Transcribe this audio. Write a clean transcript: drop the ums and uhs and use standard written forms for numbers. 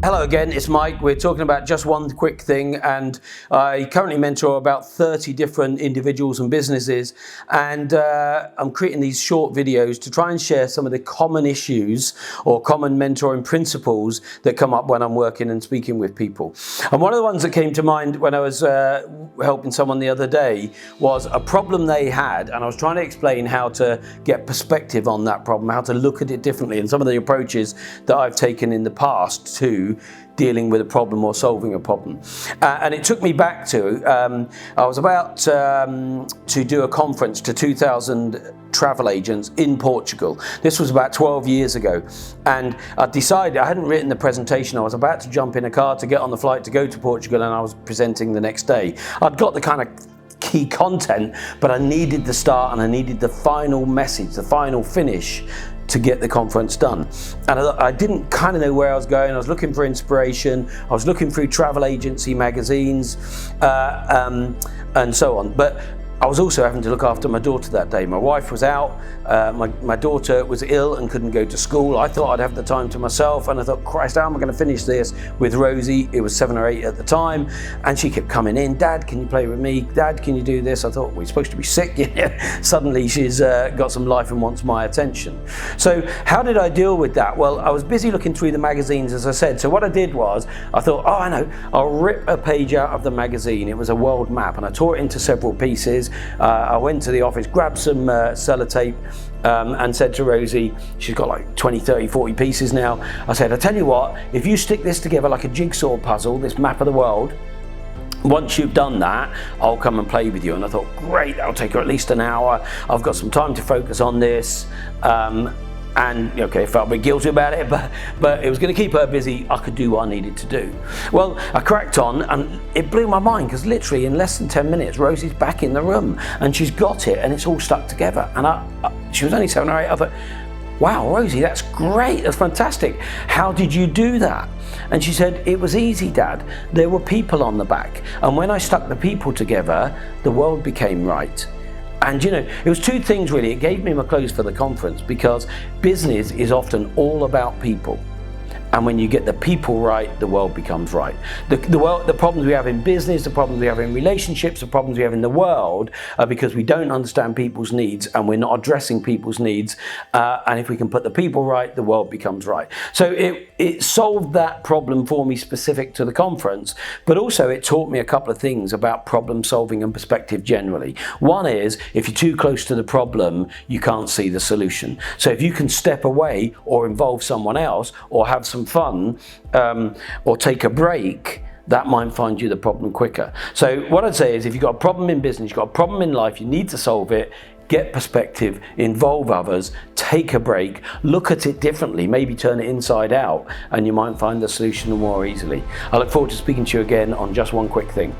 Hello again, it's Mike. We're talking about just one quick thing, and I currently mentor about 30 different individuals and businesses, and I'm creating these short videos to try and share some of the common issues or common mentoring principles that come up when I'm working and speaking with people. And one of the ones that came to mind when I was helping someone the other day was a problem they had, and I was trying to explain how to get perspective on that problem, how to look at it differently, and some of the approaches that I've taken in the past to dealing with a problem or solving a problem. And it took me back to, I was about to do a conference to 2,000 travel agents in Portugal. This was about 12 years ago. And I decided, I hadn't written the presentation, I was about to jump in a car to get on the flight to go to Portugal, and I was presenting the next day. I'd got the kind of key content, but I needed the start and I needed the final message, the final finish to get the conference done. And I didn't kind of know where I was going. I was looking for inspiration. I was looking through travel agency magazines and so on. But I was also having to look after my daughter that day. My wife was out, my daughter was ill and couldn't go to school. I thought I'd have the time to myself, and I thought, Christ, how am I going to finish this with Rosie? It was 7 or 8 at the time, and she kept coming in. Dad, can you play with me? Dad, can you do this? I thought, well, you're supposed to be sick. Suddenly she's got some life and wants my attention. So how did I deal with that? Well, I was busy looking through the magazines, as I said. So what I did was, I thought, oh, I know, I'll rip a page out of the magazine. It was a world map, and I tore it into several pieces. I went to the office, grabbed some sellotape, and said to Rosie, she's got like 20, 30, 40 pieces now. I said, I tell you what, if you stick this together like a jigsaw puzzle, this map of the world, once you've done that, I'll come and play with you. And I thought, great, that'll take her at least an hour. I've got some time to focus on this. And okay, I felt a bit guilty about it, but it was going to keep her busy. I could do what I needed to do. Well, I cracked on, and it blew my mind, because literally in less than 10 minutes, Rosie's back in the room, and she's got it, and it's all stuck together. And she was only 7 or 8. I thought, wow, Rosie, that's great, that's fantastic. How did you do that? And she said, it was easy, Dad. There were people on the back, and when I stuck the people together, the world became right. And you know, it was two things really. It gave me my clothes for the conference, because business is often all about people. And when you get the people right, the world becomes right. The problems we have in business, the problems we have in relationships, the problems we have in the world are because we don't understand people's needs, and we're not addressing people's needs. And if we can put the people right, the world becomes right. So it solved that problem for me specific to the conference, but also it taught me a couple of things about problem solving and perspective generally. One is, if you're too close to the problem, you can't see the solution. So if you can step away or involve someone else or have some fun or take a break, that might find you the problem quicker. So what I'd say is, if you've got a problem in business, you've got a problem in life, you need to solve it, get perspective, involve others, take a break, look at it differently, maybe turn it inside out, and you might find the solution more easily. I look forward to speaking to you again on Just One Quick Thing.